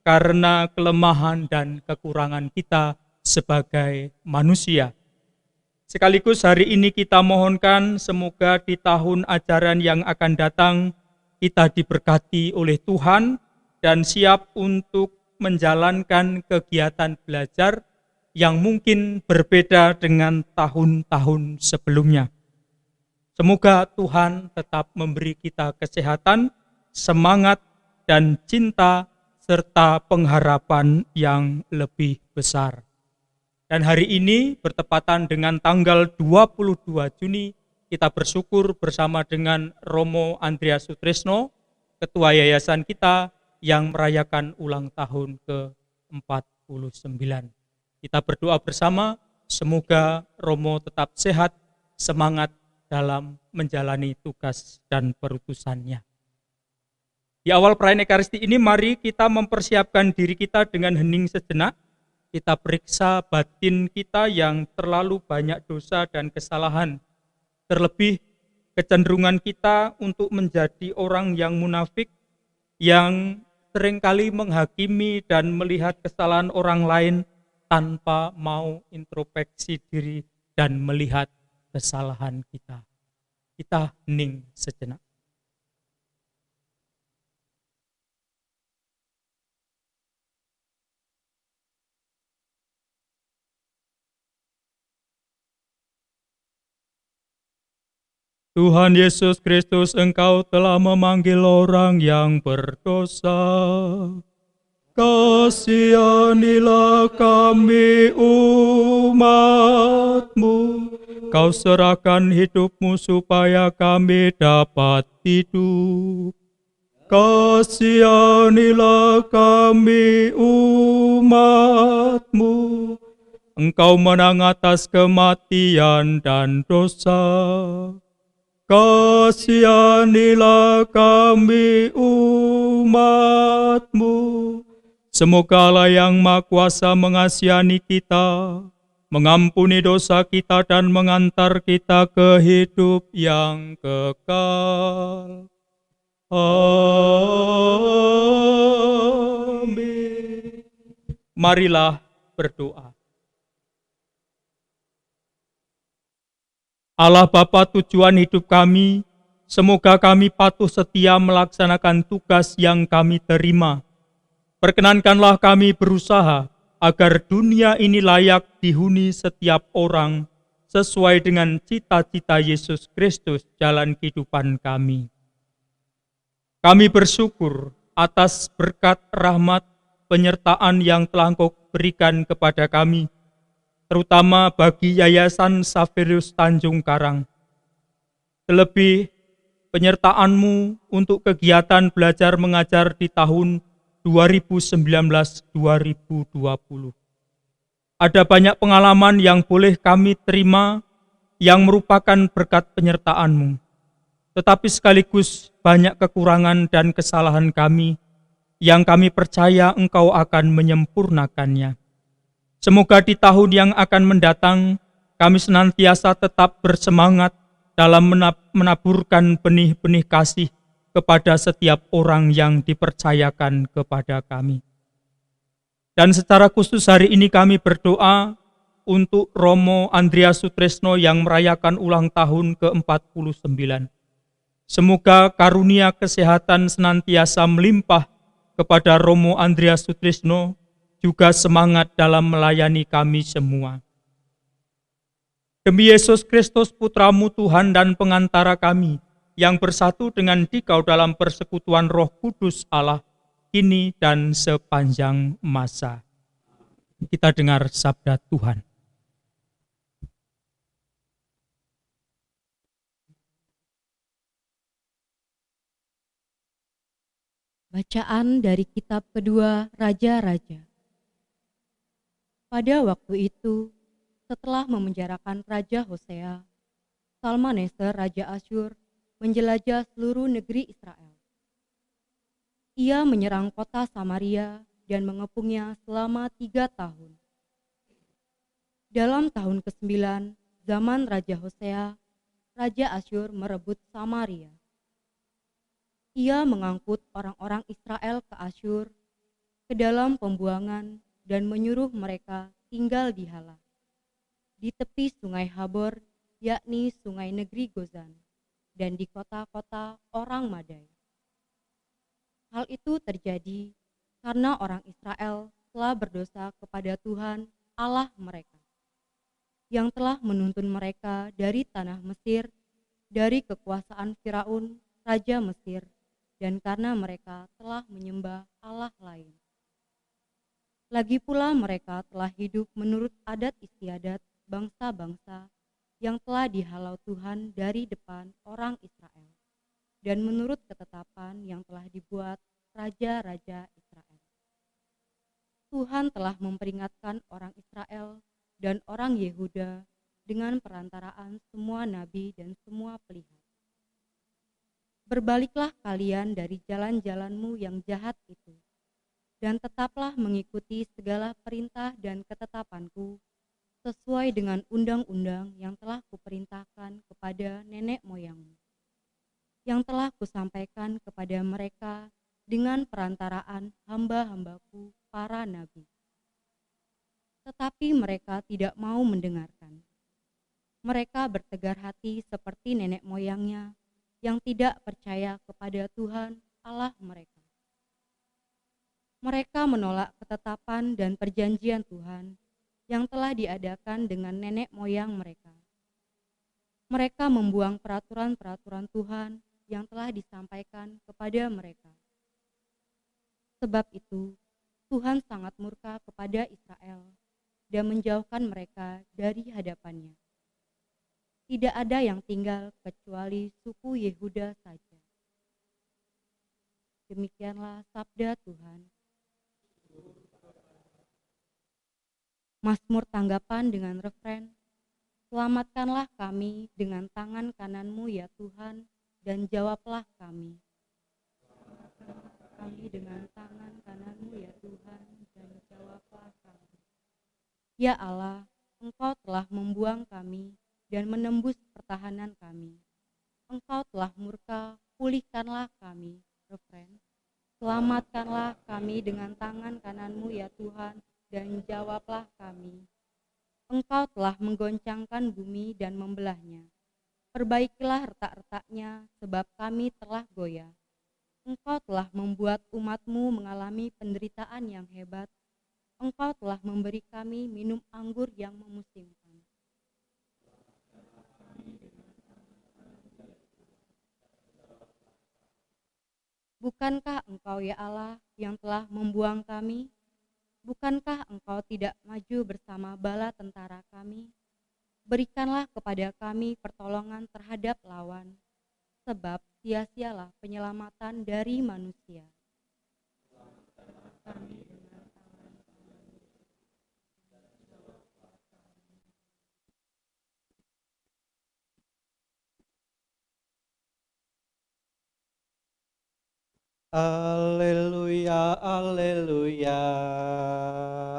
karena kelemahan dan kekurangan kita sebagai manusia. Sekaligus hari ini kita mohonkan semoga di tahun ajaran yang akan datang kita diberkati oleh Tuhan dan siap untuk menjalankan kegiatan belajar yang mungkin berbeda dengan tahun-tahun sebelumnya. Semoga Tuhan tetap memberi kita kesehatan, semangat, dan cinta serta pengharapan yang lebih besar. Dan hari ini bertepatan dengan tanggal 22 Juni, kita bersyukur bersama dengan Romo Andreas Sutrisno, Ketua Yayasan kita yang merayakan ulang tahun ke-49. Kita berdoa bersama, semoga Romo tetap sehat, semangat dalam menjalani tugas dan perutusannya. Di awal perayaan Ekaristi ini, mari kita mempersiapkan diri kita dengan hening sejenak. Kita periksa batin kita yang terlalu banyak dosa dan kesalahan. Terlebih kecenderungan kita untuk menjadi orang yang munafik, yang seringkali menghakimi dan melihat kesalahan orang lain tanpa mau introspeksi diri dan melihat kesalahan kita. Kita hening sejenak. Tuhan Yesus Kristus, Engkau telah memanggil orang yang berdosa. Kasihanilah kami umat-Mu. Kau serahkan hidup-Mu supaya kami dapat hidup. Kasihanilah kami umat-Mu. Engkau menang atas kematian dan dosa. Kasihanilah kami umat-Mu. Semoga Allah yang Maha Kuasa mengasihani kita, mengampuni dosa kita dan mengantar kita ke hidup yang kekal. Amin. Marilah berdoa. Allah Bapa tujuan hidup kami, semoga kami patuh setia melaksanakan tugas yang kami terima. Perkenankanlah kami berusaha agar dunia ini layak dihuni setiap orang sesuai dengan cita-cita Yesus Kristus jalan kehidupan kami. Kami bersyukur atas berkat rahmat penyertaan yang telah Engkau berikan kepada kami, terutama bagi Yayasan Xaverius Tanjung Karang. Terlebih penyertaan-Mu untuk kegiatan belajar mengajar di tahun 2019-2020. Ada banyak pengalaman yang boleh kami terima yang merupakan berkat penyertaan-Mu. Tetapi sekaligus banyak kekurangan dan kesalahan kami yang kami percaya Engkau akan menyempurnakannya. Semoga di tahun yang akan mendatang, kami senantiasa tetap bersemangat dalam menaburkan benih-benih kasih kepada setiap orang yang dipercayakan kepada kami. Dan secara khusus hari ini kami berdoa untuk Romo Andreas Sutrisno yang merayakan ulang tahun ke-49. Semoga karunia kesehatan senantiasa melimpah kepada Romo Andreas Sutrisno, juga semangat dalam melayani kami semua. Demi Yesus Kristus, Putra-Mu Tuhan dan pengantara kami, yang bersatu dengan Dikau dalam persekutuan Roh Kudus Allah, kini dan sepanjang masa. Kita dengar sabda Tuhan. Bacaan dari kitab kedua Raja-Raja. Pada waktu itu, setelah memenjarakan Raja Hosea, Salmaneser Raja Asyur menjelajah seluruh negeri Israel. Ia menyerang kota Samaria dan mengepungnya selama 3 tahun. Dalam tahun ke-9 zaman Raja Hosea, Raja Asyur merebut Samaria. Ia mengangkut orang-orang Israel ke Asyur, ke ke dalam pembuangan dan menyuruh mereka tinggal di Hala, di tepi sungai Habor, yakni sungai negeri Gozan, dan di kota-kota orang Madai. Hal itu terjadi karena orang Israel telah berdosa kepada Tuhan Allah mereka, yang telah menuntun mereka dari tanah Mesir, dari kekuasaan Firaun, raja Mesir, dan karena mereka telah menyembah Allah lain. Lagi pula mereka telah hidup menurut adat istiadat bangsa-bangsa yang telah dihalau Tuhan dari depan orang Israel, dan menurut ketetapan yang telah dibuat raja-raja Israel. Tuhan telah memperingatkan orang Israel dan orang Yehuda dengan perantaraan semua nabi dan semua pelihat. Berbaliklah kalian dari jalan-jalanmu yang jahat itu, dan tetaplah mengikuti segala perintah dan ketetapanku sesuai dengan undang-undang yang telah kuperintahkan kepada nenek moyangmu, yang telah kusampaikan kepada mereka dengan perantaraan hamba-hambaku para nabi. Tetapi mereka tidak mau mendengarkan. Mereka bertegar hati seperti nenek moyangnya yang tidak percaya kepada Tuhan Allah mereka. Mereka menolak ketetapan dan perjanjian Tuhan yang telah diadakan dengan nenek moyang mereka. Mereka membuang peraturan-peraturan Tuhan yang telah disampaikan kepada mereka. Sebab itu, Tuhan sangat murka kepada Israel dan menjauhkan mereka dari hadapannya. Tidak ada yang tinggal kecuali suku Yehuda saja. Demikianlah sabda Tuhan. Mazmur tanggapan dengan refren, selamatkanlah kami dengan tangan kananmu ya Tuhan, dan jawablah kami. Selamatkanlah kami dengan tangan kananmu ya Tuhan, dan jawablah kami. Ya Allah, Engkau telah membuang kami dan menembus pertahanan kami. Engkau telah murka, pulihkanlah kami. Refren, selamatkanlah kami dengan tangan kananmu ya Tuhan, dan jawablah kami. Engkau telah menggoncangkan bumi dan membelahnya. Perbaikilah retak-retaknya, sebab kami telah goyah. Engkau telah membuat umat-Mu mengalami penderitaan yang hebat. Engkau telah memberi kami minum anggur yang memusimkan. Bukankah Engkau ya Allah yang telah membuang kami? Bukankah Engkau tidak maju bersama bala tentara kami? Berikanlah kepada kami pertolongan terhadap lawan, sebab sia-sialah penyelamatan dari manusia. Kami dengan tangan Alleluia, alleluia,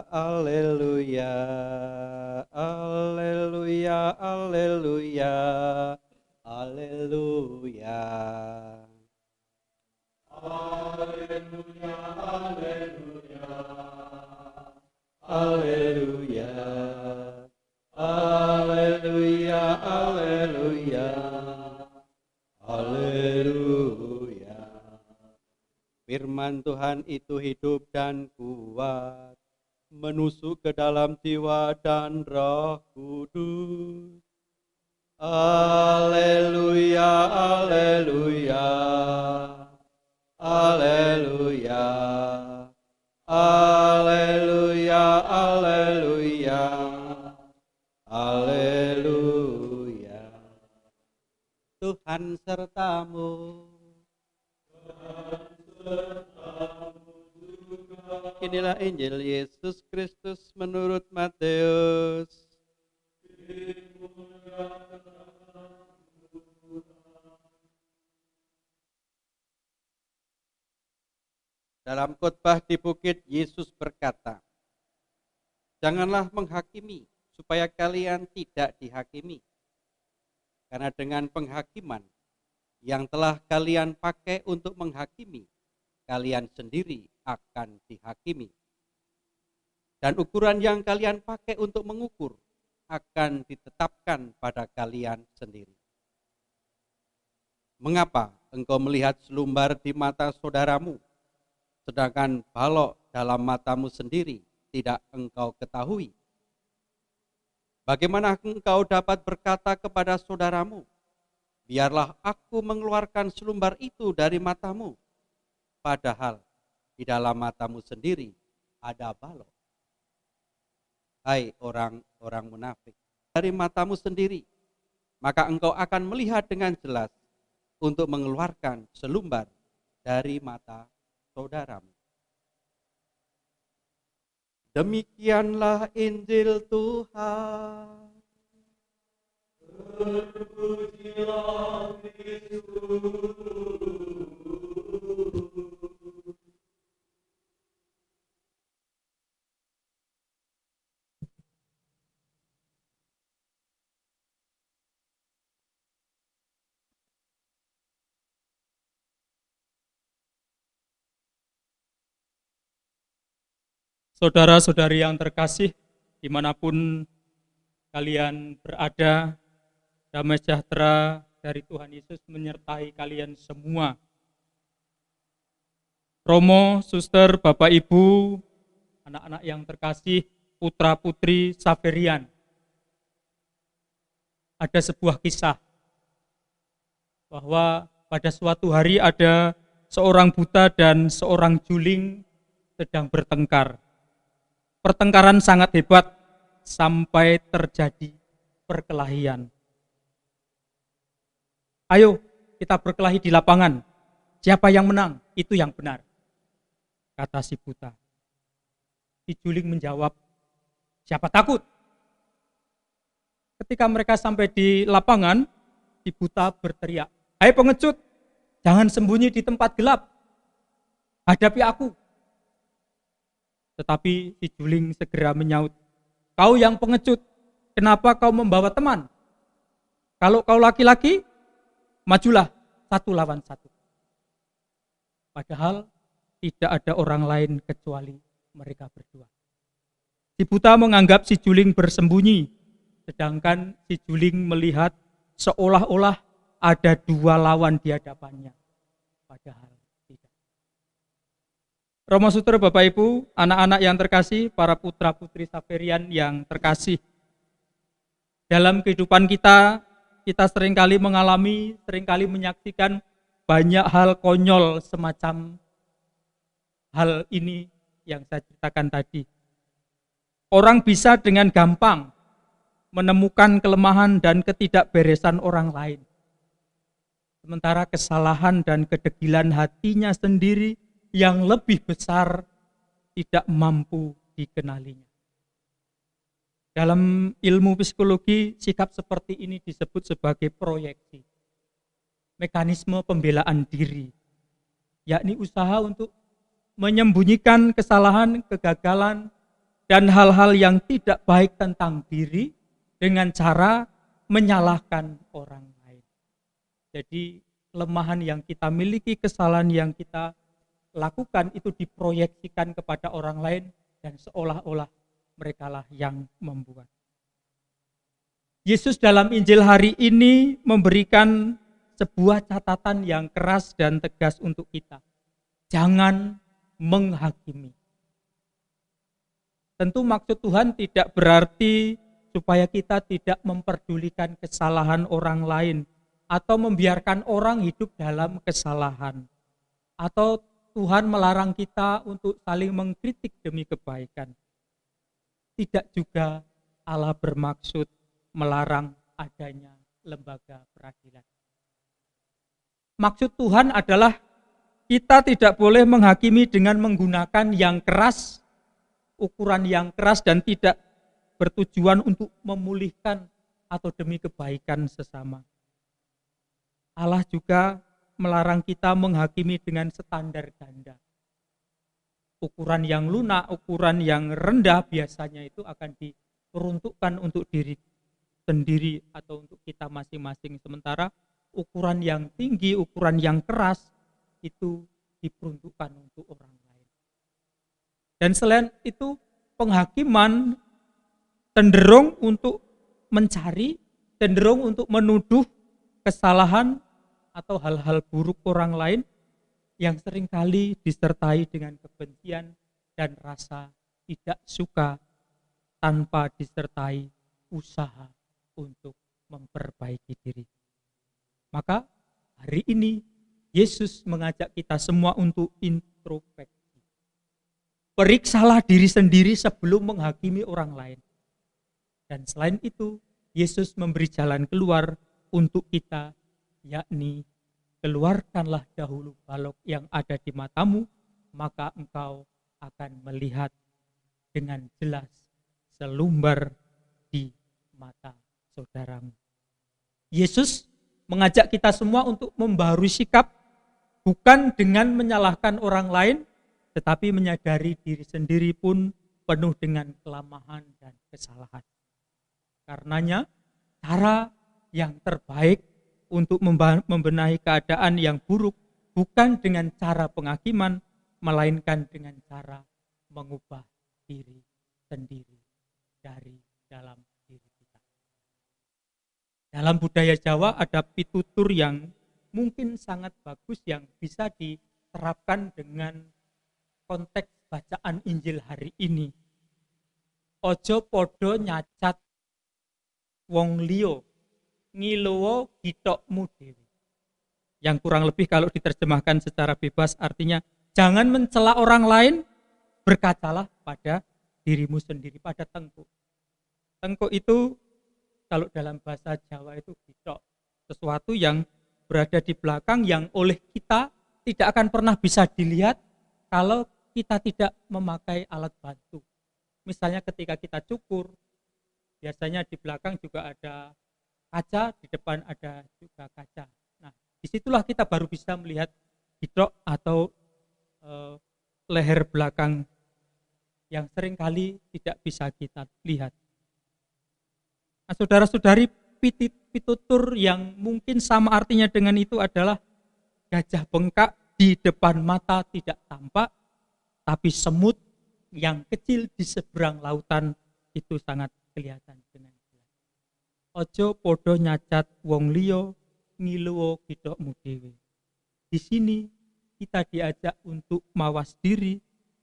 alleluia, alleluia, alleluia, alleluia. Alleluia, alleluia, alleluia, alleluia, alleluia, alleluia. Firman Tuhan itu hidup dan kuat, menusuk ke dalam jiwa dan Roh Kudus. Alleluia, alleluia, alleluia, alleluia, alleluia, alleluia. Tuhan sertamu. Inilah Injil Yesus Kristus menurut Matius. Dalam khotbah di bukit, Yesus berkata, "Janganlah menghakimi, supaya kalian tidak dihakimi. Karena dengan penghakiman yang telah kalian pakai untuk menghakimi, kalian sendiri akan dihakimi. Dan ukuran yang kalian pakai untuk mengukur akan ditetapkan pada kalian sendiri. Mengapa engkau melihat selumbar di mata saudaramu, sedangkan balok dalam matamu sendiri tidak engkau ketahui? Bagaimana engkau dapat berkata kepada saudaramu, biarlah aku mengeluarkan selumbar itu dari matamu, padahal di dalam matamu sendiri ada balok? Hai orang-orang munafik, dari matamu sendiri, maka engkau akan melihat dengan jelas untuk mengeluarkan selumbar dari mata saudaramu. Demikianlah Injil Tuhan. Terpujilah Kristus. Saudara-saudari yang terkasih, dimanapun kalian berada, damai sejahtera dari Tuhan Yesus menyertai kalian semua. Romo, suster, Bapak Ibu, anak-anak yang terkasih, putra-putri Xaverian. Ada sebuah kisah bahwa pada suatu hari ada seorang buta dan seorang juling sedang bertengkar. Pertengkaran sangat hebat sampai terjadi perkelahian. Ayo kita berkelahi di lapangan. Siapa yang menang, itu yang benar, kata si buta. Si juling menjawab, siapa takut? Ketika mereka sampai di lapangan, si buta berteriak, hai pengecut, jangan sembunyi di tempat gelap, hadapi aku. Tetapi si juling segera menyaut, kau yang pengecut, kenapa kau membawa teman? Kalau kau laki-laki, majulah 1 lawan 1. Padahal tidak ada orang lain kecuali mereka berdua. Si buta menganggap si juling bersembunyi, sedangkan si juling melihat seolah-olah ada 2 lawan di hadapannya. Padahal tidak. Romo Suter, Bapak Ibu, anak-anak yang terkasih, para putra-putri Xaverian yang terkasih. Dalam kehidupan kita seringkali mengalami, seringkali menyaksikan banyak hal konyol semacam hal ini yang saya ceritakan tadi. Orang bisa dengan gampang menemukan kelemahan dan ketidakberesan orang lain. Sementara kesalahan dan kedegilan hatinya sendiri yang lebih besar tidak mampu dikenalinya. Dalam ilmu psikologi, sikap seperti ini disebut sebagai proyeksi. Mekanisme pembelaan diri, yakni usaha untuk menyembunyikan kesalahan, kegagalan, dan hal-hal yang tidak baik tentang diri dengan cara menyalahkan orang lain. Jadi kelemahan yang kita miliki, kesalahan yang kita lakukan itu diproyeksikan kepada orang lain dan seolah-olah merekalah yang membuat. Yesus dalam Injil hari ini memberikan sebuah catatan yang keras dan tegas untuk kita. Jangan menghakimi. Tentu maksud Tuhan tidak berarti supaya kita tidak memperdulikan kesalahan orang lain atau membiarkan orang hidup dalam kesalahan. Atau Tuhan melarang kita untuk saling mengkritik demi kebaikan. Tidak juga Allah bermaksud melarang adanya lembaga peradilan. Maksud Tuhan adalah kita tidak boleh menghakimi dengan menggunakan yang keras, ukuran yang keras dan tidak bertujuan untuk memulihkan atau demi kebaikan sesama. Allah juga melarang kita menghakimi dengan standar ganda. Ukuran yang lunak, ukuran yang rendah biasanya itu akan diperuntukkan untuk diri sendiri atau untuk kita masing-masing. Sementara ukuran yang tinggi, ukuran yang keras itu diperuntukkan untuk orang lain. Dan selain itu, penghakiman cenderung untuk mencari, cenderung untuk menuduh kesalahan atau hal-hal buruk orang lain yang seringkali disertai dengan kebencian dan rasa tidak suka tanpa disertai usaha untuk memperbaiki diri. Maka hari ini Yesus mengajak kita semua untuk introspeksi. Periksalah diri sendiri sebelum menghakimi orang lain. Dan selain itu, Yesus memberi jalan keluar untuk kita, yakni keluarkanlah dahulu balok yang ada di matamu, maka engkau akan melihat dengan jelas selumbar di mata saudaramu. Yesus mengajak kita semua untuk membaharui sikap, bukan dengan menyalahkan orang lain, tetapi menyadari diri sendiri pun penuh dengan kelemahan dan kesalahan. Karenanya, cara yang terbaik untuk membenahi keadaan yang buruk bukan dengan cara penghakiman, melainkan dengan cara mengubah diri sendiri dari dalam diri kita. Dalam budaya Jawa ada pitutur yang mungkin sangat bagus yang bisa diterapkan dengan konteks bacaan Injil hari ini. Ojo podo nyacat wong liya, ngiluwo githokmu dhewe. Yang kurang lebih kalau diterjemahkan secara bebas artinya jangan mencela orang lain, berkacalah pada dirimu sendiri, pada tengkuk. Tengkuk itu kalau dalam bahasa Jawa itu githok, sesuatu yang berada di belakang yang oleh kita tidak akan pernah bisa dilihat kalau kita tidak memakai alat bantu. Misalnya ketika kita cukur, biasanya di belakang juga ada kaca, di depan ada juga kaca. Nah, disitulah kita baru bisa melihat githok atau leher belakang yang seringkali tidak bisa kita lihat. Nah, saudara-saudari, pitutur yang mungkin sama artinya dengan itu adalah gajah bengkak di depan mata tidak tampak, tapi semut yang kecil di seberang lautan itu sangat kelihatan dengan jelas. Ojo podo nyacat wong liya, ngiluwo githokmu dhewe. Di sini kita diajak untuk mawas diri,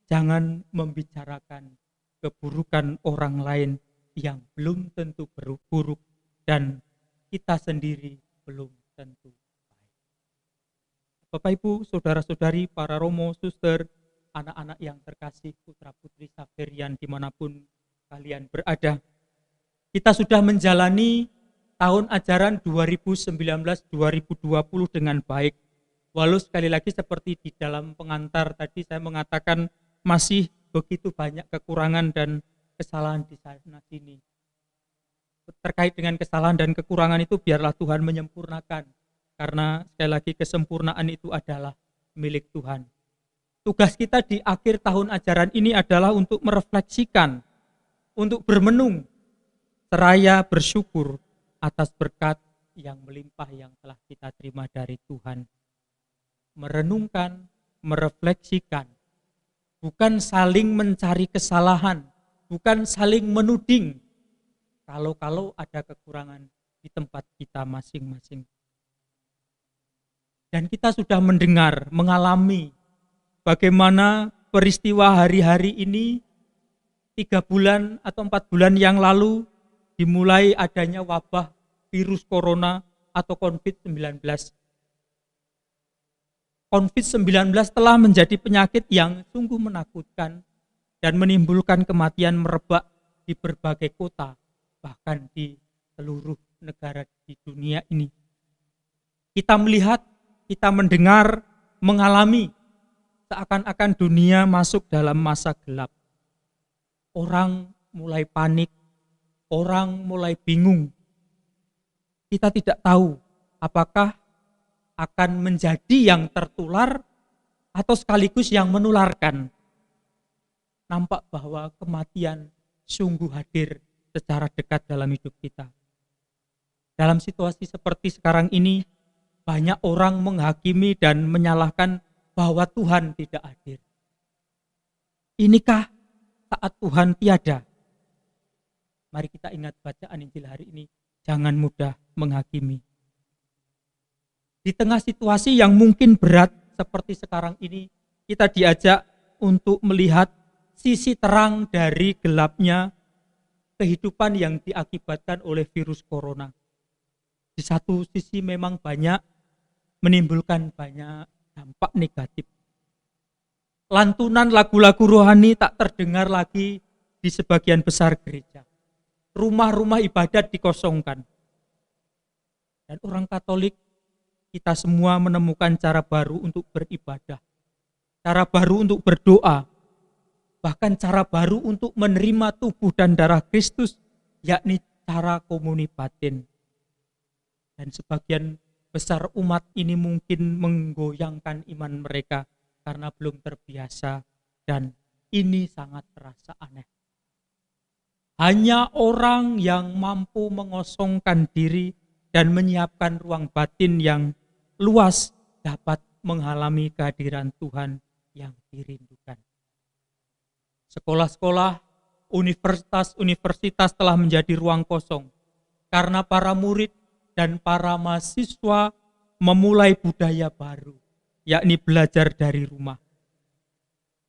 jangan membicarakan keburukan orang lain yang belum tentu buruk dan kita sendiri belum tentu baik. Bapak Ibu, saudara-saudari, para romo, suster, anak-anak yang terkasih, putra-putri Saberian dimanapun kalian berada, kita sudah menjalani tahun ajaran 2019-2020 dengan baik. Walau sekali lagi seperti di dalam pengantar tadi saya mengatakan masih begitu banyak kekurangan dan kesalahan di sana sini. Terkait dengan kesalahan dan kekurangan itu biarlah Tuhan menyempurnakan. Karena sekali lagi kesempurnaan itu adalah milik Tuhan. Tugas kita di akhir tahun ajaran ini adalah untuk merefleksikan, untuk bermenung, seraya bersyukur atas berkat yang melimpah yang telah kita terima dari Tuhan. Merenungkan, merefleksikan, bukan saling mencari kesalahan, bukan saling menuding, kalau ada kekurangan di tempat kita masing-masing. Dan kita sudah mendengar, mengalami bagaimana peristiwa hari-hari ini 3 bulan atau 4 bulan yang lalu dimulai adanya wabah virus corona atau COVID-19. COVID-19 telah menjadi penyakit yang sungguh menakutkan dan menimbulkan kematian merebak di berbagai kota, bahkan di seluruh negara di dunia ini. Kita melihat, kita mendengar, mengalami seakan-akan dunia masuk dalam masa gelap. Orang mulai panik, orang mulai bingung. Kita tidak tahu apakah akan menjadi yang tertular atau sekaligus yang menularkan. Nampak bahwa kematian sungguh hadir secara dekat dalam hidup kita. Dalam situasi seperti sekarang ini, banyak orang menghakimi dan menyalahkan bahwa Tuhan tidak hadir. Inikah saat Tuhan tiada? Mari kita ingat bacaan Injil hari ini, jangan mudah menghakimi. Di tengah situasi yang mungkin berat seperti sekarang ini, kita diajak untuk melihat sisi terang dari gelapnya kehidupan yang diakibatkan oleh virus corona. Di satu sisi memang menimbulkan banyak dampak negatif. Lantunan lagu-lagu rohani tak terdengar lagi di sebagian besar gereja. Rumah-rumah ibadat dikosongkan. Dan orang Katolik, kita semua menemukan cara baru untuk beribadah. Cara baru untuk berdoa. Bahkan cara baru untuk menerima tubuh dan darah Kristus, yakni cara komuni batin. Dan sebagian besar umat ini mungkin menggoyangkan iman mereka karena belum terbiasa, dan ini sangat terasa aneh. Hanya orang yang mampu mengosongkan diri dan menyiapkan ruang batin yang luas dapat mengalami kehadiran Tuhan yang dirindukan. Sekolah-sekolah, universitas-universitas telah menjadi ruang kosong karena para murid dan para mahasiswa memulai budaya baru, yakni belajar dari rumah.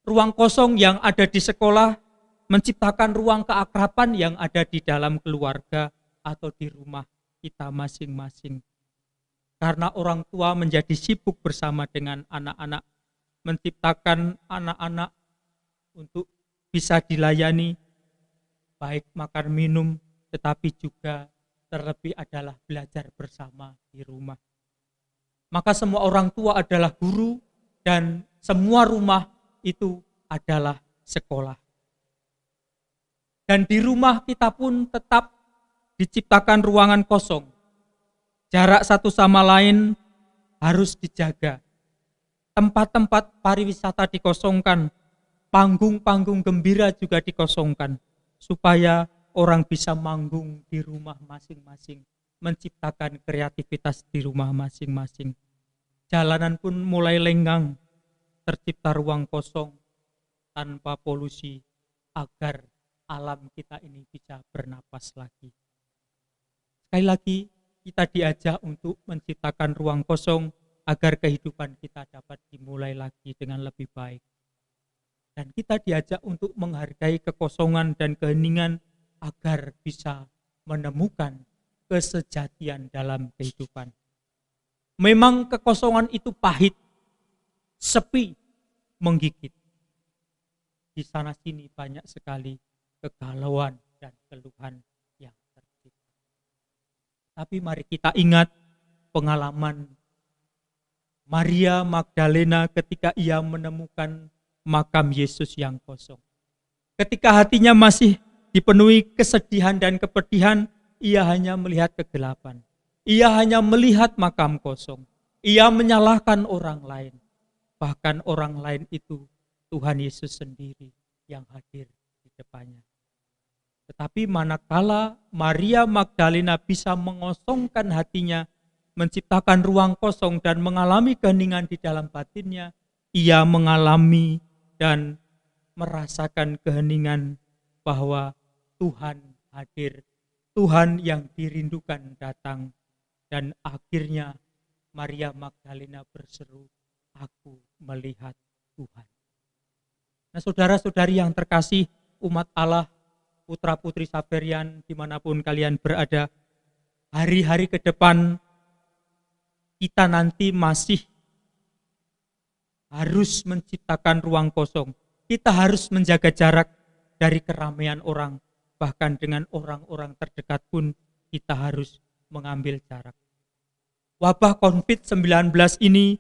Ruang kosong yang ada di sekolah menciptakan ruang keakraban yang ada di dalam keluarga atau di rumah kita masing-masing. Karena orang tua menjadi sibuk bersama dengan anak-anak, menciptakan anak-anak untuk bisa dilayani, baik makan minum, tetapi juga terlebih adalah belajar bersama di rumah. Maka semua orang tua adalah guru dan semua rumah itu adalah sekolah. Dan di rumah kita pun tetap diciptakan ruangan kosong. Jarak satu sama lain harus dijaga. Tempat-tempat pariwisata dikosongkan, panggung-panggung gembira juga dikosongkan, supaya orang bisa manggung di rumah masing-masing, menciptakan kreativitas di rumah masing-masing. Jalanan pun mulai lenggang, tercipta ruang kosong tanpa polusi agar alam kita ini bisa bernapas lagi. Sekali lagi, kita diajak untuk menciptakan ruang kosong agar kehidupan kita dapat dimulai lagi dengan lebih baik. Dan kita diajak untuk menghargai kekosongan dan keheningan agar bisa menemukan kesejatian dalam kehidupan. Memang kekosongan itu pahit, sepi, menggigit. Di sana sini banyak sekali kegalauan dan keluhan yang tercipta. Tapi mari kita ingat pengalaman Maria Magdalena ketika ia menemukan makam Yesus yang kosong. Ketika hatinya masih dipenuhi kesedihan dan kepedihan, ia hanya melihat kegelapan. Ia hanya melihat makam kosong. Ia menyalahkan orang lain. Bahkan orang lain itu Tuhan Yesus sendiri yang hadir di depannya. Tetapi manakala Maria Magdalena bisa mengosongkan hatinya, menciptakan ruang kosong dan mengalami keheningan di dalam batinnya, ia mengalami dan merasakan keheningan bahwa Tuhan hadir, Tuhan yang dirindukan datang, dan akhirnya Maria Magdalena berseru, "Aku melihat Tuhan." Nah, saudara-saudari yang terkasih, umat Allah, putra-putri Saverian, dimanapun kalian berada, hari-hari ke depan kita nanti masih harus menciptakan ruang kosong. Kita harus menjaga jarak dari keramaian orang, bahkan dengan orang-orang terdekat pun kita harus mengambil jarak. Wabah COVID-19 ini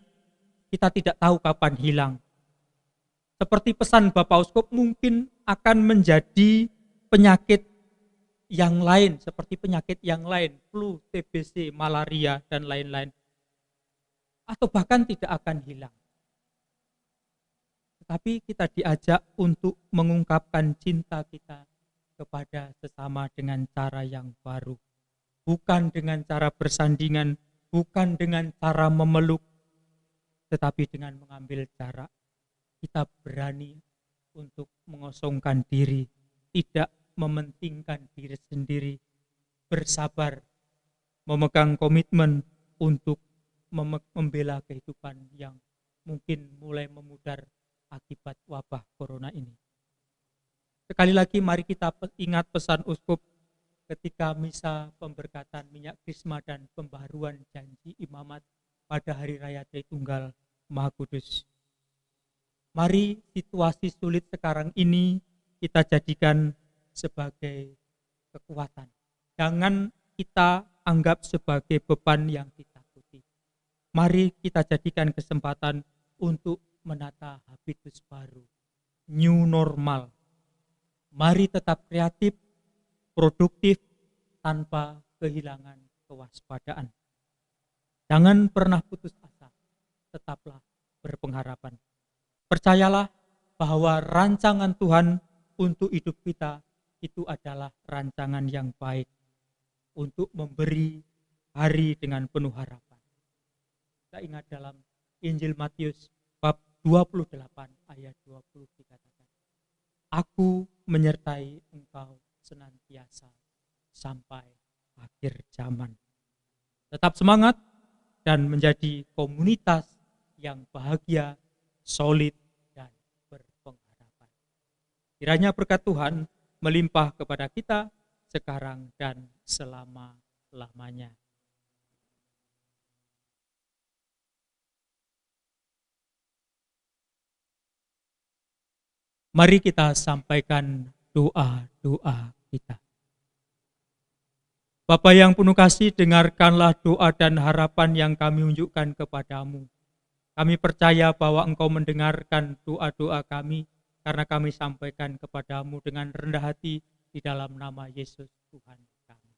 kita tidak tahu kapan hilang. Seperti pesan Bapak Uskup, mungkin akan menjadi penyakit yang lain, seperti penyakit yang lain, flu, TBC, malaria, dan lain-lain. Atau bahkan tidak akan hilang. Tetapi kita diajak untuk mengungkapkan cinta kita kepada sesama dengan cara yang baru. Bukan dengan cara bersandingan, bukan dengan cara memeluk, tetapi dengan mengambil jarak. Kita berani untuk mengosongkan diri, tidak mementingkan diri sendiri, bersabar, memegang komitmen untuk membela kehidupan yang mungkin mulai memudar akibat wabah corona ini. Sekali lagi mari kita ingat pesan uskup ketika misa pemberkatan minyak krisma dan pembaharuan janji imamat pada hari raya Tritunggal Maha Kudus. Mari situasi sulit sekarang ini kita jadikan sebagai kekuatan. Jangan kita anggap sebagai beban yang ditakuti. Mari kita jadikan kesempatan untuk menata habitus baru, new normal. Mari tetap kreatif, produktif, tanpa kehilangan kewaspadaan. Jangan pernah putus asa, tetaplah berpengharapan. Percayalah bahwa rancangan Tuhan untuk hidup kita itu adalah rancangan yang baik untuk memberi hari dengan penuh harapan. Kita ingat dalam Injil Matius bab 28 ayat 20 dikatakan, Aku menyertai engkau senantiasa sampai akhir zaman. Tetap semangat dan menjadi komunitas yang bahagia, solid, dan berpengharapan. Kiranya berkat Tuhan melimpah kepada kita sekarang dan selama-lamanya. Mari kita sampaikan doa-doa kita. Bapa yang penuh kasih, dengarkanlah doa dan harapan yang kami unjukkan kepadamu. Kami percaya bahwa Engkau mendengarkan doa-doa kami karena kami sampaikan kepadamu dengan rendah hati di dalam nama Yesus Tuhan kami.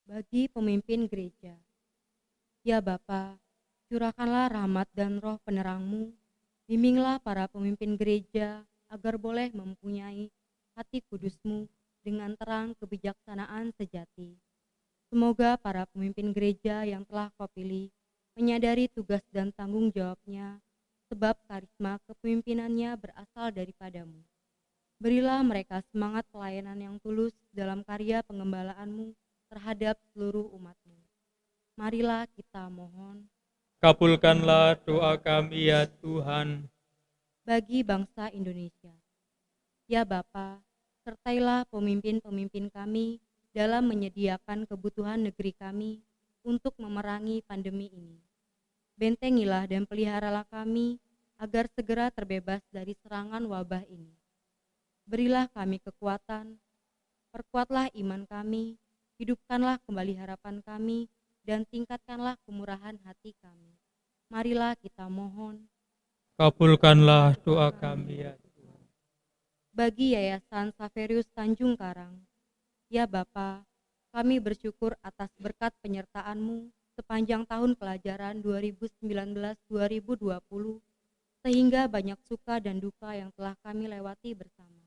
Bagi pemimpin gereja, ya Bapa, curahkanlah rahmat dan roh penerang-Mu, bimbinglah para pemimpin gereja agar boleh mempunyai hati kudus-Mu dengan terang kebijaksanaan sejati. Semoga para pemimpin gereja yang telah Kau pilih menyadari tugas dan tanggung jawabnya, sebab karisma kepemimpinannya berasal daripadamu. Berilah mereka semangat pelayanan yang tulus dalam karya pengembalaan-Mu terhadap seluruh umat-Mu. Marilah kita mohon. Kabulkanlah doa kami ya Tuhan. Bagi bangsa Indonesia, ya Bapa, sertailah pemimpin-pemimpin kami dalam menyediakan kebutuhan negeri kami untuk memerangi pandemi ini. Bentengilah dan peliharalah kami agar segera terbebas dari serangan wabah ini. Berilah kami kekuatan, perkuatlah iman kami, hidupkanlah kembali harapan kami, dan tingkatkanlah kemurahan hati kami. Marilah kita mohon. Kabulkanlah doa kami ya Tuhan. Bagi Yayasan Saverius Tanjung Karang, ya Bapa, kami bersyukur atas berkat penyertaan-Mu sepanjang tahun pelajaran 2019-2020, sehingga banyak suka dan duka yang telah kami lewati bersama.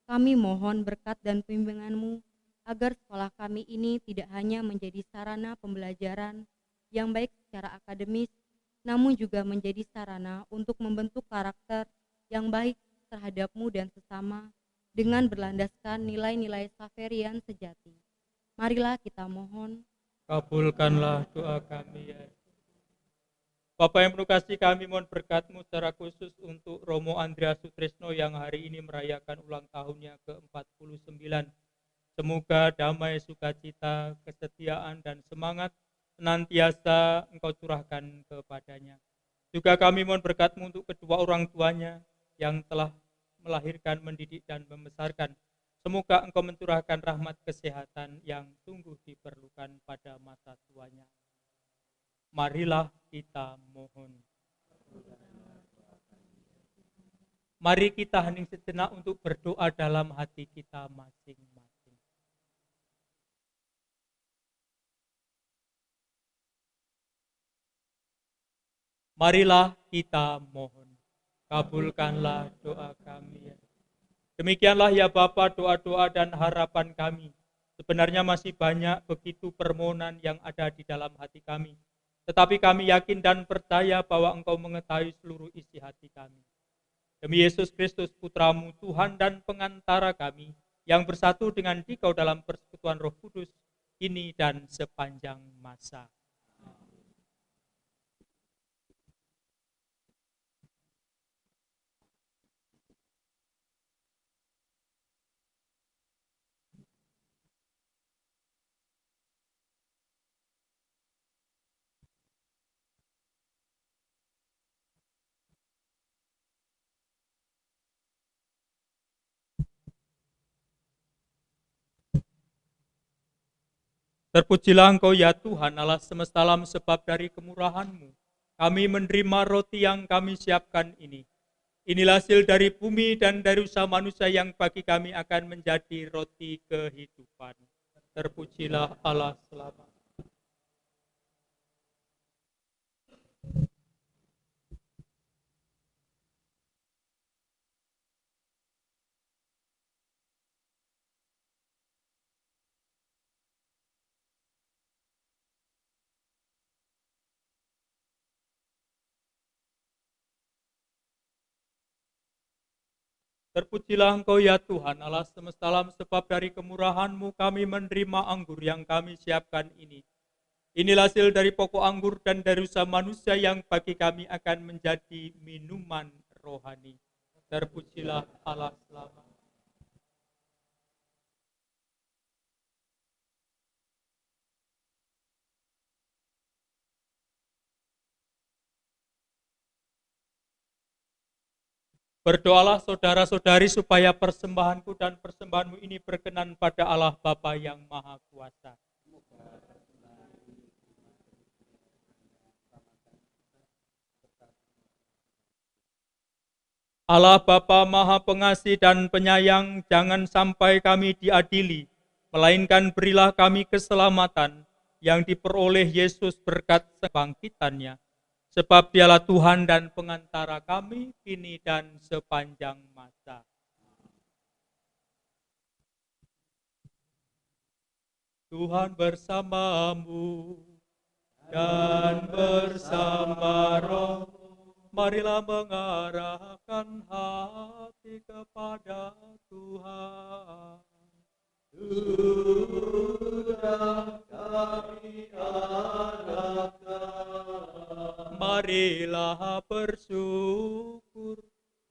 Kami mohon berkat dan bimbingan-Mu agar sekolah kami ini tidak hanya menjadi sarana pembelajaran yang baik secara akademis, namun juga menjadi sarana untuk membentuk karakter yang baik terhadap-Mu dan sesama dengan berlandaskan nilai-nilai Saverian sejati. Marilah kita mohon. Kabulkanlah doa kami ya. Bapak yang penuh kasih, kami mohon berkat-Mu secara khusus untuk Romo Andreas Sutrisno yang hari ini merayakan ulang tahunnya ke-49. Semoga damai, sukacita, kesetiaan, dan semangat senantiasa Engkau curahkan kepadanya. Juga kami mohon berkat-Mu untuk kedua orang tuanya yang telah melahirkan, mendidik, dan membesarkan. Semoga Engkau mencurahkan rahmat kesehatan yang sungguh diperlukan pada masa tuanya. Marilah kita mohon. Mari kita hening sejenak untuk berdoa dalam hati kita masing-masing. Marilah kita mohon. Kabulkanlah doa kami. Demikianlah ya Bapa doa-doa dan harapan kami. Sebenarnya masih banyak begitu permohonan yang ada di dalam hati kami. Tetapi kami yakin dan percaya bahwa Engkau mengetahui seluruh isi hati kami. Demi Yesus Kristus, Putramu, Tuhan dan pengantara kami, yang bersatu dengan Dikau dalam persekutuan Roh Kudus, kini dan sepanjang masa. Terpujilah Engkau ya Tuhan Allah semesta alam, sebab dari kemurahan-Mu kami menerima roti yang kami siapkan ini. Inilah hasil dari bumi dan dari usaha manusia yang bagi kami akan menjadi roti kehidupan. Terpujilah Allah selama. Terpujilah Engkau ya Tuhan Allah semesta alam, sebab dari kemurahan-Mu kami menerima anggur yang kami siapkan ini. Inilah hasil dari pokok anggur dan dari usaha manusia yang bagi kami akan menjadi minuman rohani. Terpujilah Allah selama. Berdoalah saudara-saudari supaya persembahanku dan persembahanmu ini berkenan pada Allah Bapa yang Maha Kuasa. Allah Bapa Maha Pengasih dan Penyayang, jangan sampai kami diadili, melainkan berilah kami keselamatan yang diperoleh Yesus berkat kebangkitannya. Sebab Dialah Tuhan dan pengantara kami kini dan sepanjang masa. Tuhan bersamamu dan bersama roh. Marilah mengarahkan hati kepada Tuhan. Sudah kami harapkan. Marilah bersyukur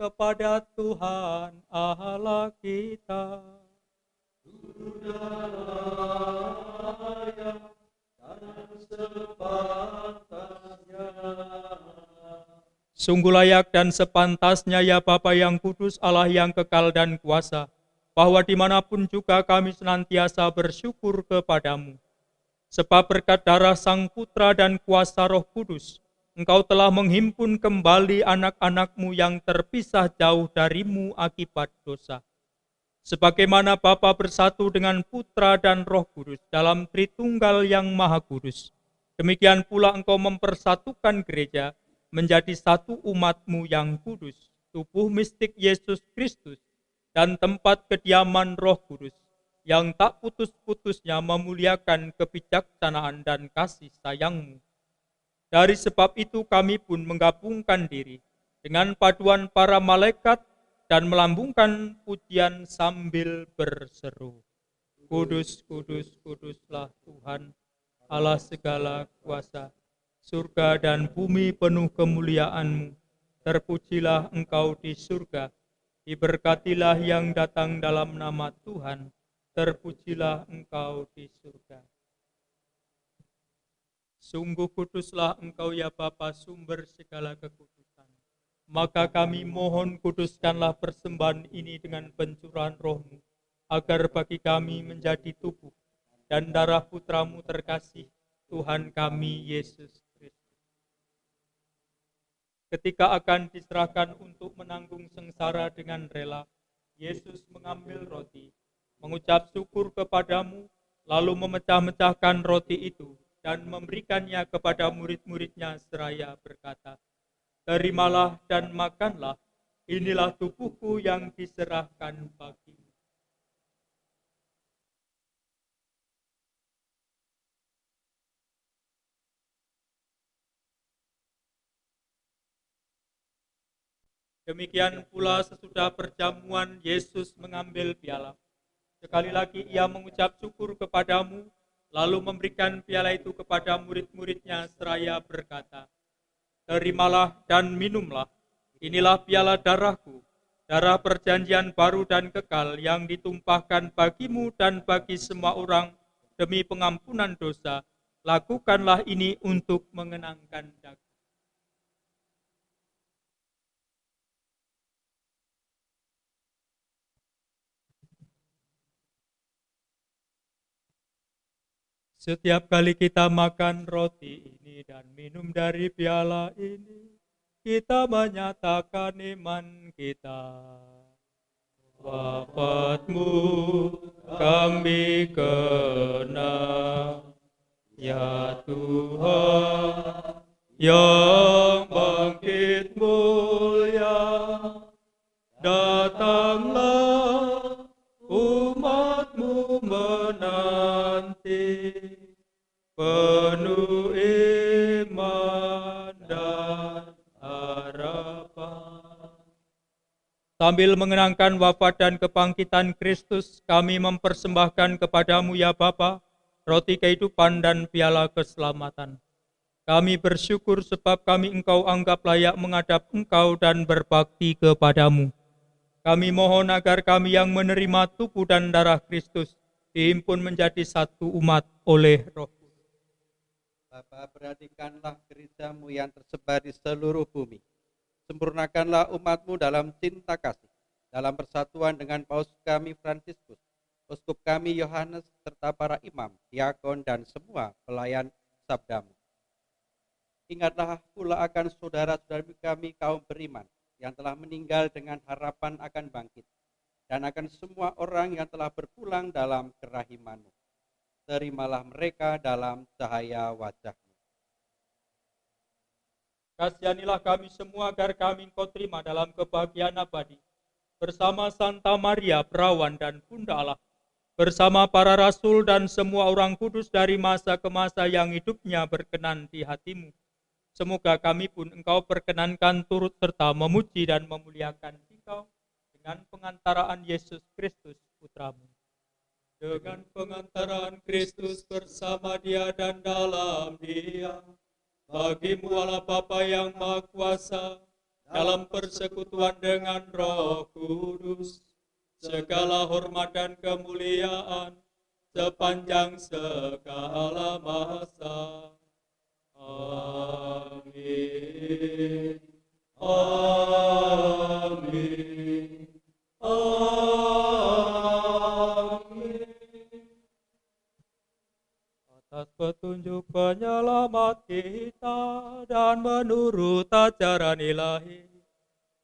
kepada Tuhan Allah kita. Sudah layak dan sepantasnya. Sungguh layak dan sepantasnya ya Bapa yang kudus, Allah yang kekal dan kuasa, bahwa dimanapun juga kami senantiasa bersyukur kepadamu. Sebab berkat darah Sang Putra dan kuasa Roh Kudus, Engkau telah menghimpun kembali anak-anak-Mu yang terpisah jauh darimu akibat dosa. Sebagaimana Bapa bersatu dengan Putra dan Roh Kudus dalam Tritunggal yang Maha Kudus, demikian pula Engkau mempersatukan gereja menjadi satu umat-Mu yang kudus, tubuh mistik Yesus Kristus, dan tempat kediaman Roh Kudus, yang tak putus-putusnya memuliakan kebijaksanaan dan kasih sayang-Mu. Dari sebab itu kami pun menggabungkan diri dengan paduan para malaikat dan melambungkan pujian sambil berseru, Kudus, kudus, kuduslah Tuhan, Allah segala kuasa. Surga dan bumi penuh kemuliaan-Mu. Terpujilah Engkau di surga. Diberkatilah yang datang dalam nama Tuhan. Terpujilah Engkau di surga. Sungguh kuduslah Engkau ya Bapa, sumber segala kekudusan. Maka kami mohon, kuduskanlah persembahan ini dengan pencurahan Roh-Mu, agar bagi kami menjadi tubuh dan darah Putra-Mu terkasih, Tuhan kami Yesus. Ketika akan diserahkan untuk menanggung sengsara dengan rela, Yesus mengambil roti, mengucap syukur kepadamu, lalu memecah-mecahkan roti itu dan memberikannya kepada murid-muridnya seraya berkata, Terimalah dan makanlah, inilah tubuhku yang diserahkan bagimu. Demikian pula sesudah perjamuan Yesus mengambil piala. Sekali lagi ia mengucap syukur kepadamu, lalu memberikan piala itu kepada murid-muridnya seraya berkata, "Terimalah dan minumlah, inilah piala darahku, darah perjanjian baru dan kekal yang ditumpahkan bagimu dan bagi semua orang demi pengampunan dosa. Lakukanlah ini untuk mengenangkan aku." Setiap kali kita makan roti ini dan minum dari piala ini, kita menyatakan iman kita. Wafatmu kami kenang, ya Tuhan, yang bangkit mulia. Datanglah, umatmu menanti, penuh iman dan harapan. Sambil mengenangkan wafat dan kebangkitan Kristus, kami mempersembahkan kepadamu ya Bapa, roti kehidupan dan piala keselamatan. Kami bersyukur sebab kami Engkau anggap layak menghadap Engkau dan berbakti kepadamu. Kami mohon agar kami yang menerima tubuh dan darah Kristus dihimpun menjadi satu umat oleh Roh. Bapa, perhatikanlah gerejamu yang tersebar di seluruh bumi. Sempurnakanlah umatmu dalam cinta kasih, dalam persatuan dengan Paus kami Fransiskus, Uskup kami Yohanes, serta para imam, diakon, dan semua pelayan sabdamu. Ingatlah pula akan saudara-saudari kami kaum beriman, yang telah meninggal dengan harapan akan bangkit, dan akan semua orang yang telah berpulang dalam kerahiman-Mu. Terimalah mereka dalam cahaya wajah-Mu. Kasihanilah kami semua agar kami Engkau terima dalam kebahagiaan abadi, bersama Santa Maria, Perawan dan Bunda Allah, bersama para rasul dan semua orang kudus dari masa ke masa yang hidupnya berkenan di hati-Mu. Semoga kami pun Engkau perkenankan turut serta memuji dan memuliakan Engkau dengan pengantaraan Yesus Kristus Putra-Mu. Dengan pengantaraan Kristus bersama Dia dan dalam Dia, bagimu Allah Bapa yang Maha Kuasa, dalam persekutuan dengan Roh Kudus, segala hormat dan kemuliaan sepanjang segala masa. Amin. Amin. Amin. Atas petunjuk penyelamat kita dan menurut ajaran ilahi,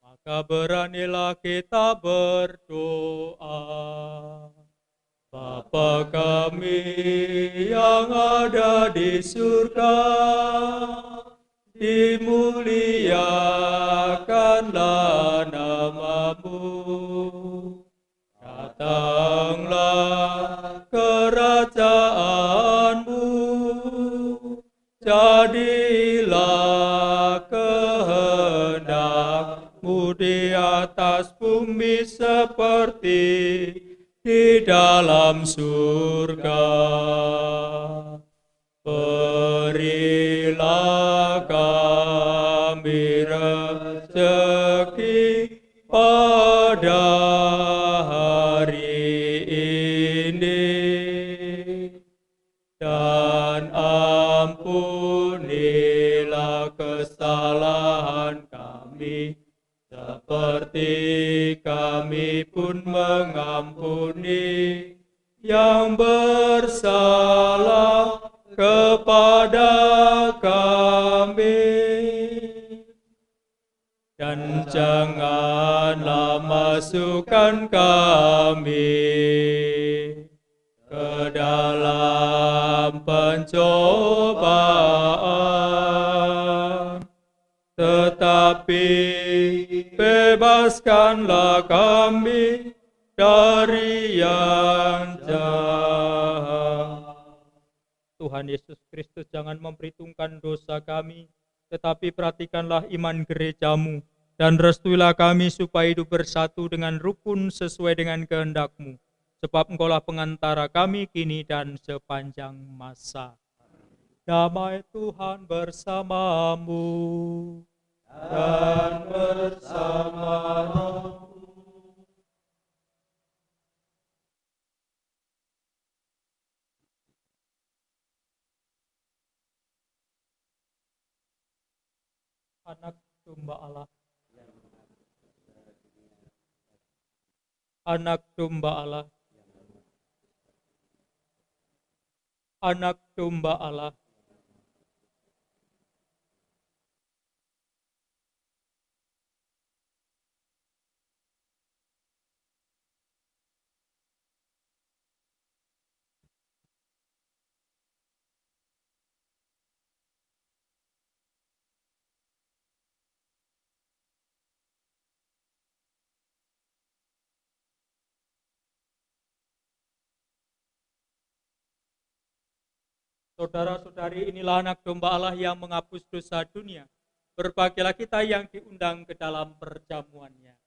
maka beranilah kita berdoa. Bapa kami yang ada di surga, dimuliakanlah nama-Mu. Datanglah kerajaan-Mu, jadilah kehendak-Mu di atas bumi seperti di dalam surga. Berilah kami rezeki pada hari ini, dan ampunilah kesalahan kami, seperti kami pun mengampuni yang bersalah kepada kami. Dan janganlah masukkan kami ke dalam pencobaan, tetapi bebaskanlah kami dari yang jahat. Tuhan Yesus Kristus, jangan memperhitungkan dosa kami, tetapi perhatikanlah iman gereja-Mu dan restuilah kami supaya hidup bersatu dengan rukun sesuai dengan kehendak-Mu. Sebab Engkaulah pengantara kami kini dan sepanjang masa. Damai Tuhan bersamamu dan bersama rohmu. Anak domba Allah, anak domba Allah, anak domba Allah. Saudara-saudari, inilah anak domba Allah yang menghapus dosa dunia. Berbahagialah kita yang diundang ke dalam perjamuannya.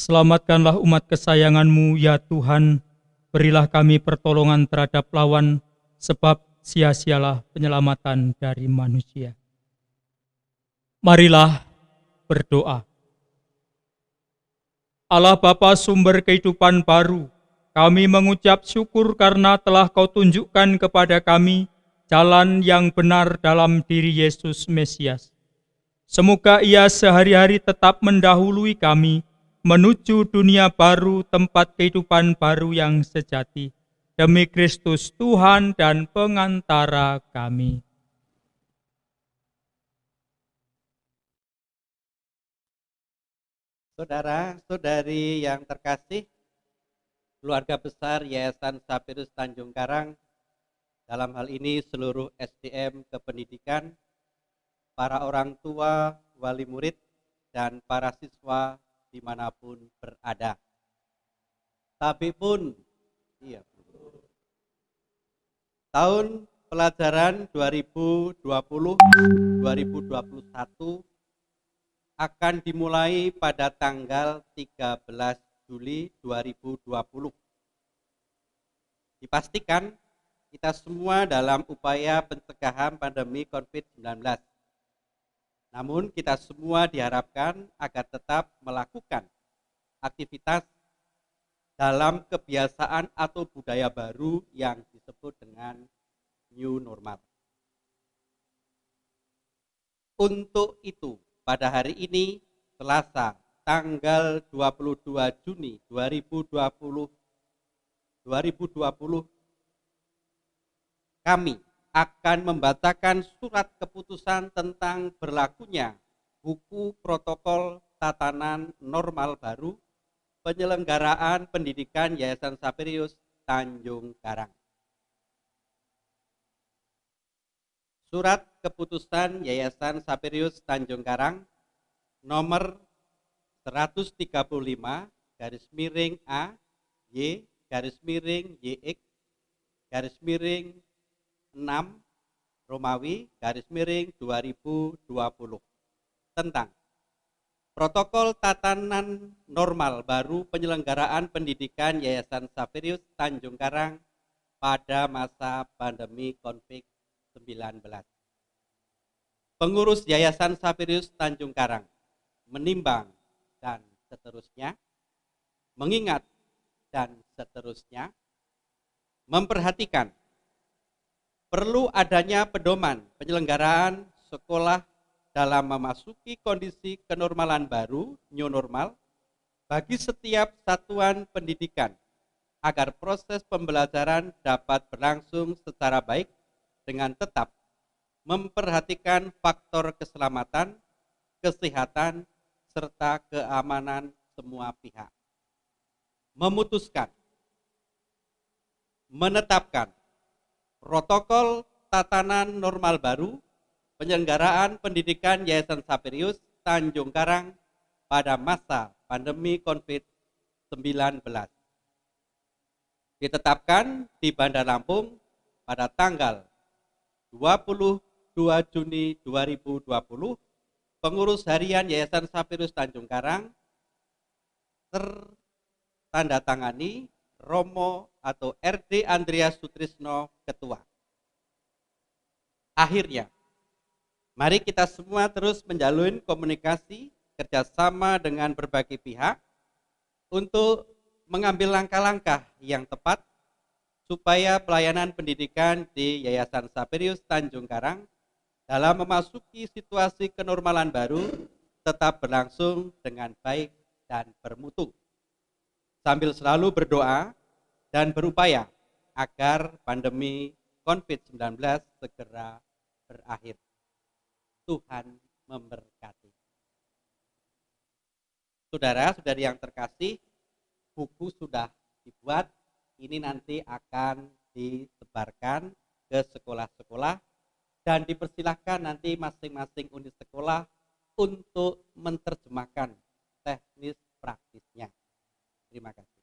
Selamatkanlah umat kesayangan-Mu, ya Tuhan. Berilah kami pertolongan terhadap lawan, sebab sia-sialah penyelamatan dari manusia. Marilah berdoa. Allah Bapa sumber kehidupan baru, kami mengucap syukur karena telah Kau tunjukkan kepada kami jalan yang benar dalam diri Yesus Mesias. Semoga Ia sehari-hari tetap mendahului kami menuju dunia baru, tempat kehidupan baru yang sejati. Demi Kristus Tuhan dan pengantara kami. Saudara-saudari yang terkasih, keluarga besar Yayasan Sapirus Tanjung Karang, dalam hal ini seluruh SDM Kependidikan, para orang tua, wali murid, dan para siswa dimanapun berada. Tapi pun, tahun pelajaran 2020-2021 akan dimulai pada tanggal 13 Juli 2020. Dipastikan kita semua dalam upaya pencegahan pandemi COVID-19. Namun kita semua diharapkan agar tetap melakukan aktivitas dalam kebiasaan atau budaya baru yang disebut dengan new normal. Untuk itu, pada hari ini, Selasa, tanggal 22 Juni 2020, kami akan membacakan surat keputusan tentang berlakunya buku protokol tatanan normal baru penyelenggaraan pendidikan Yayasan Sapirius Tanjung Karang. Surat keputusan Yayasan Sapirius Tanjung Karang nomor 135/A Y/YX 6 Romawi 2020 tentang protokol tatanan normal baru penyelenggaraan pendidikan Yayasan Sapirius Tanjung Karang pada masa pandemi COVID-19. Pengurus Yayasan Sapirius Tanjung Karang menimbang dan seterusnya, mengingat dan seterusnya, memperhatikan perlu adanya pedoman penyelenggaraan sekolah dalam memasuki kondisi kenormalan baru, new normal, bagi setiap satuan pendidikan agar proses pembelajaran dapat berlangsung secara baik dengan tetap memperhatikan faktor keselamatan, kesehatan, serta keamanan semua pihak. Memutuskan, menetapkan protokol tatanan normal baru penyelenggaraan pendidikan Yayasan Sapirius Tanjung Karang pada masa pandemi COVID-19. Ditetapkan di Bandar Lampung pada tanggal 22 Juni 2020, pengurus harian Yayasan Sapirius Tanjung Karang tertandatangani Romo atau RD Andreas Sutrisno Ketua. Akhirnya, mari kita semua terus menjalin komunikasi kerjasama dengan berbagai pihak untuk mengambil langkah-langkah yang tepat supaya pelayanan pendidikan di Yayasan Sapirius Tanjung Karang dalam memasuki situasi kenormalan baru tetap berlangsung dengan baik dan bermutu. Sambil selalu berdoa dan berupaya agar pandemi COVID-19 segera berakhir. Tuhan memberkati. Saudara-saudari yang terkasih, buku sudah dibuat, ini nanti akan disebarkan ke sekolah-sekolah dan dipersilahkan nanti masing-masing unit sekolah untuk menerjemahkan teknis praktisnya. Terima kasih.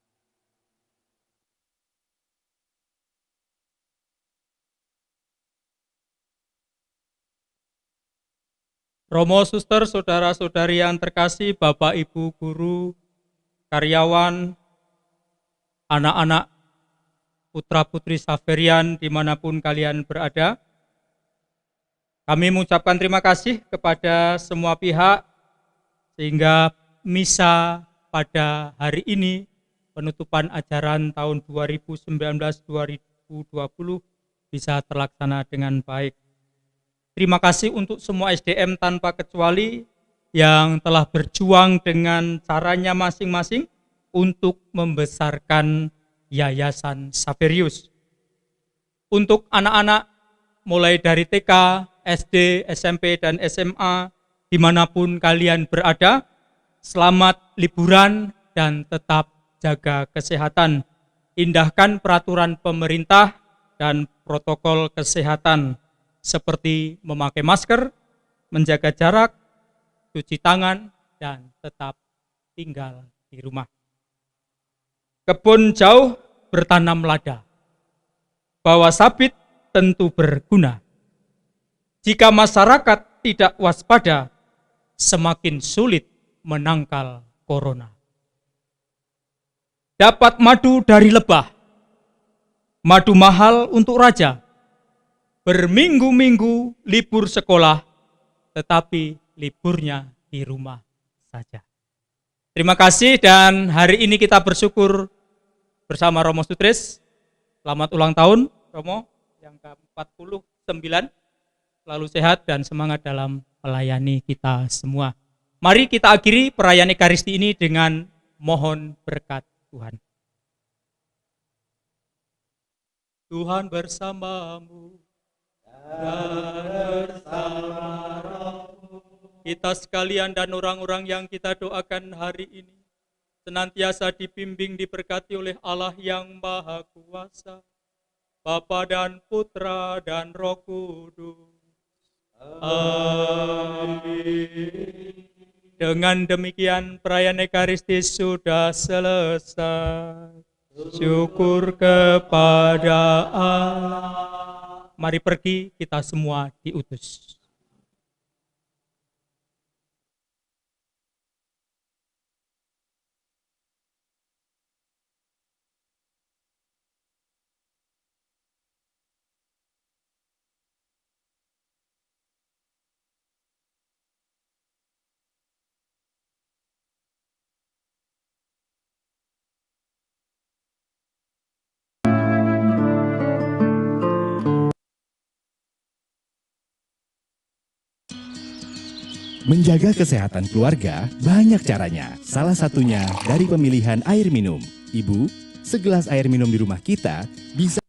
Romo, suster, saudara-saudari yang terkasih, Bapak, Ibu, guru, karyawan, anak-anak, putra-putri Saverian dimanapun kalian berada, kami mengucapkan terima kasih kepada semua pihak sehingga misa pada hari ini, penutupan ajaran tahun 2019-2020 bisa terlaksana dengan baik. Terima kasih untuk semua SDM tanpa kecuali yang telah berjuang dengan caranya masing-masing untuk membesarkan Yayasan Sapirius. Untuk anak-anak mulai dari TK, SD, SMP, dan SMA, dimanapun kalian berada, selamat liburan dan tetap jaga kesehatan. Indahkan peraturan pemerintah dan protokol kesehatan seperti memakai masker, menjaga jarak, cuci tangan, dan tetap tinggal di rumah. Kebun jauh bertanam lada, bawa sabit tentu berguna. Jika masyarakat tidak waspada, semakin sulit menangkal corona. Dapat madu dari lebah, madu mahal untuk raja. Berminggu-minggu libur sekolah, tetapi liburnya di rumah saja. Terima kasih, dan hari ini kita bersyukur bersama Romo Sutris. Selamat ulang tahun Romo yang ke-49. Selalu sehat dan semangat dalam melayani kita semua. Mari kita akhiri perayaan Ekaristi ini dengan mohon berkat Tuhan. Tuhan bersamamu dan bersama rohmu. Kita sekalian dan orang-orang yang kita doakan hari ini senantiasa dibimbing diberkati oleh Allah yang Maha Kuasa, Bapa dan Putra dan Roh Kudus. Amin. Dengan demikian perayaan Ekaristi sudah selesai. Syukur kepada Allah. Mari pergi, kita semua diutus. Menjaga kesehatan keluarga banyak caranya. Salah satunya dari pemilihan air minum. Ibu, segelas air minum di rumah kita bisa